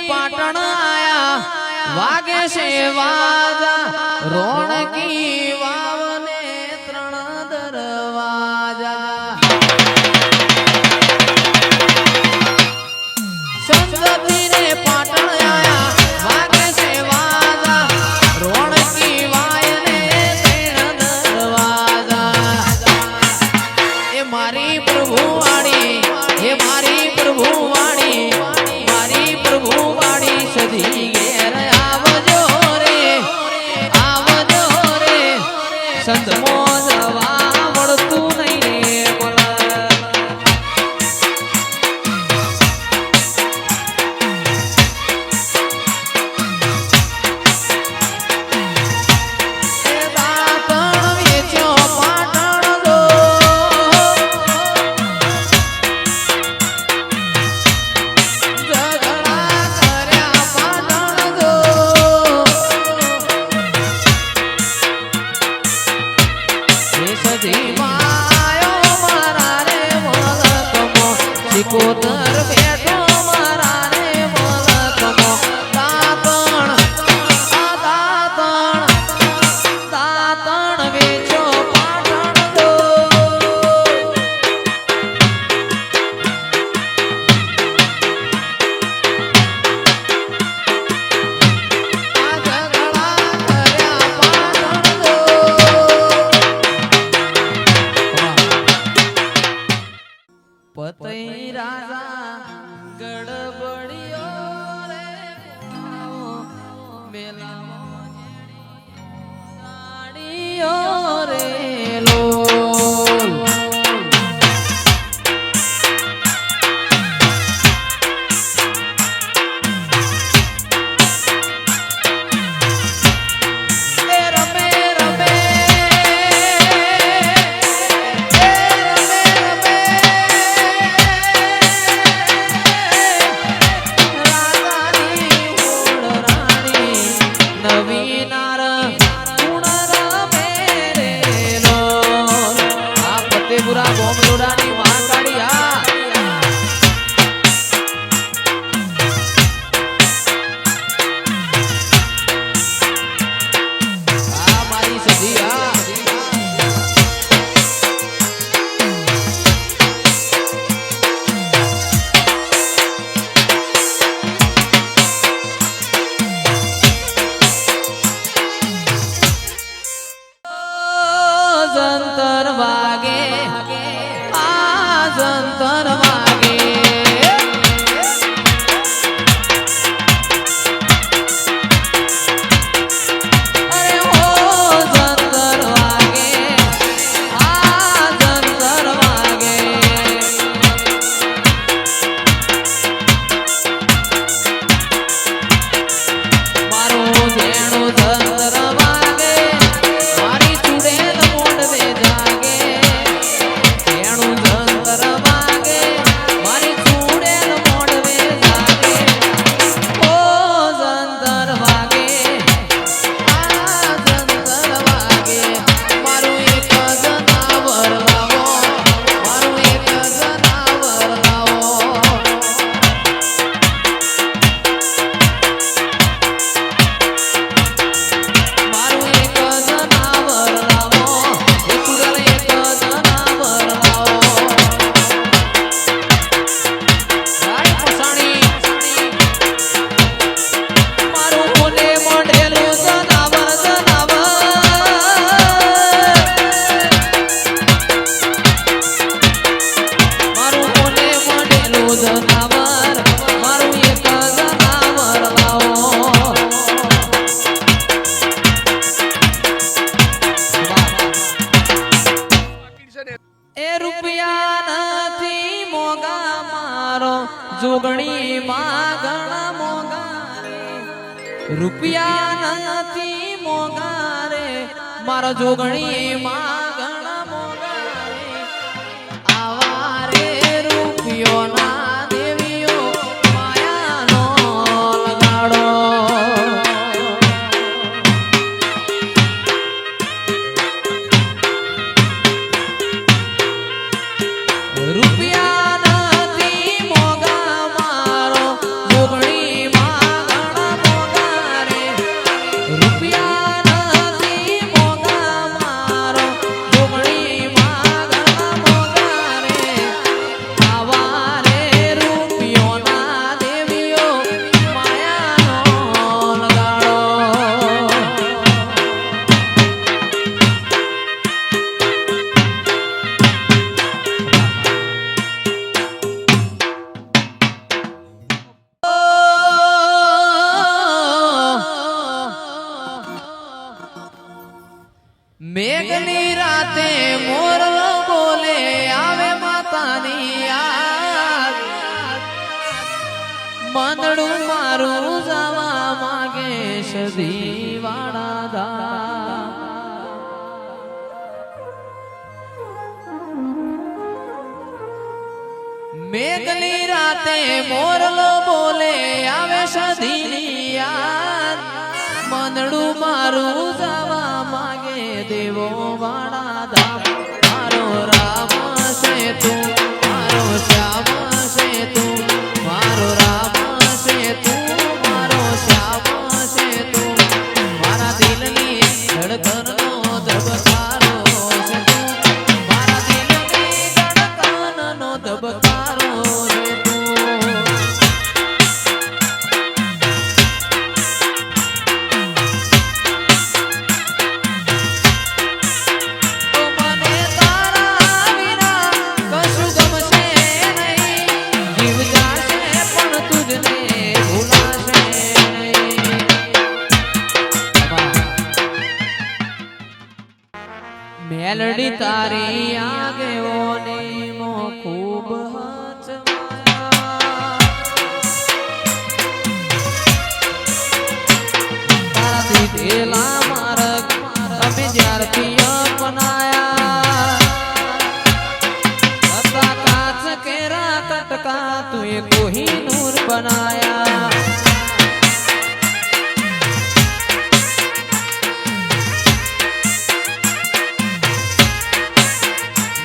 પાટણ આયા વાગે છે વાજા રોણકી વાવને 3 દરવાજા સંતતીને પાટણ આયા વાગે છે વાજા રોણકી વાયને 3 દરવાજા એ મારી પ્રભુવાણી એ મારી પ્રભુવાણી મારી પ્રભુવાણી સધી ઘેર આવજો રે સંતમો જવા મળતું નહીં રે કોતર બેઠો મારા રે મલકમો દાતણ વેચો પાટણ દો આ ઝઘડા કર્યા પાટણ દો પતઈ રાજા ગડબડિયો રે મેલામાં ગાડીઓ રે લોલ જંતર વાગે આ જંતર વાગે અરે હો જંતર વાગે આ જંતર વાગે મારું જેણું જંતર વાગે મારી ચૂડેલ મોડવે જાગે જેણું જંતર વાગે મારી ચૂડેલ મોડવે જાગે ઓ જંતર વાગે આ જંતર વાગે મારું એક જનાવર લાવો મારું એક જનાવર લાવો મારું એક જનાવર લાવો એ ચૂડેલ એક જનાવર લાવો રાય પસાણી મારું મોને મોઢેલું જનાવર મારું મોને મોઢેલું જનાવર મારું એક જનાવર લાવો એ રૂપિયા નથી મોગા મારો જોગણી માં ઘણા મોગા રે રૂપિયા નથી મોગા રે મારો જોગણી માં ઘણા મોગા રે આવા રે રૂપિયો ના દેવીઓ માયાનો લગાડો રૂપિયા નથી મોગા મારો જોગણી માં મંદડું મારું જવા માગે સદી વાળા ધા મેઘલી રાતે મોરલો બોલે આવે સદીની યાદ મંદડું મારું જવા માગે દેવો વાળા ધા મારો રામ છે તું મારો શ્યામ છે તું મારો રામ છે તું મારો શ્યામ છે તું મારા દિલની ધડકનનો ધબકારો છે તું મારા દિલની ધડકનનો ધબકારો છે તું મને તારા વિના કશું ગમશે નહીં જીવ જાશે પણ તુજને ભૂલાશે નહીં મેલડી તારી આગેઓની મો ખૂબ તારા દીધેલા માર્ગ અમે જ્યારથી અપનાયા હતા કાચ કેરા કટકા તુએ કોહિનૂર બનાયા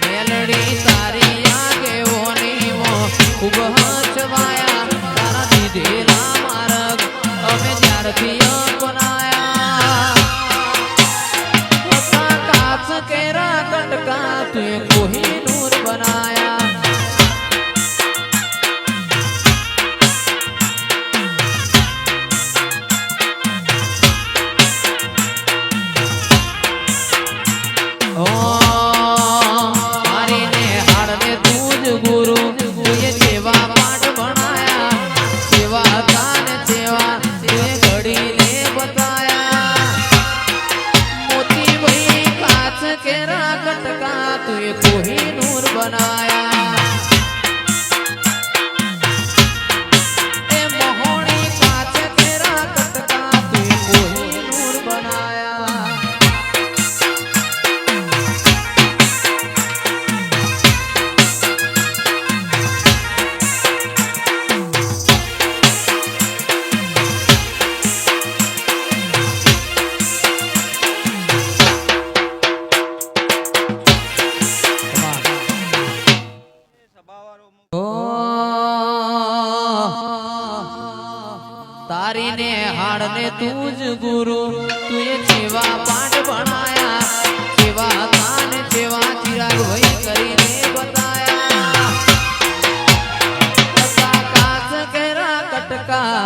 મેલડી તારી આગેઓની મો ખૂબ હચવાયા તારા દીધેલા માર્ગ અમે જ્યારથી અપનાયા હતા કાચ કેરા કટકા તુએ કોહિનૂર બનાયા ઓ મારીને હાડને તું જ ગુરુ તુએ જેવા પાઠ ભણાયા જેવા કાન જેવા તુએ ઘડીને બતાયા મોતી ભાઈ કાચ કેરા કટકા તુએ કોહિનૂર બનાયા એ મોહણી કાચ કેરા કટકા તુએ કોહિનૂર બનાયા તારીને હાડને તું જ ગુરુ તુએ જેવા પાઠ ભણાયા જેવા કાન જેવા ચિરાગ વહી કરીને બતાયા હતા કાચ કેરા કટકા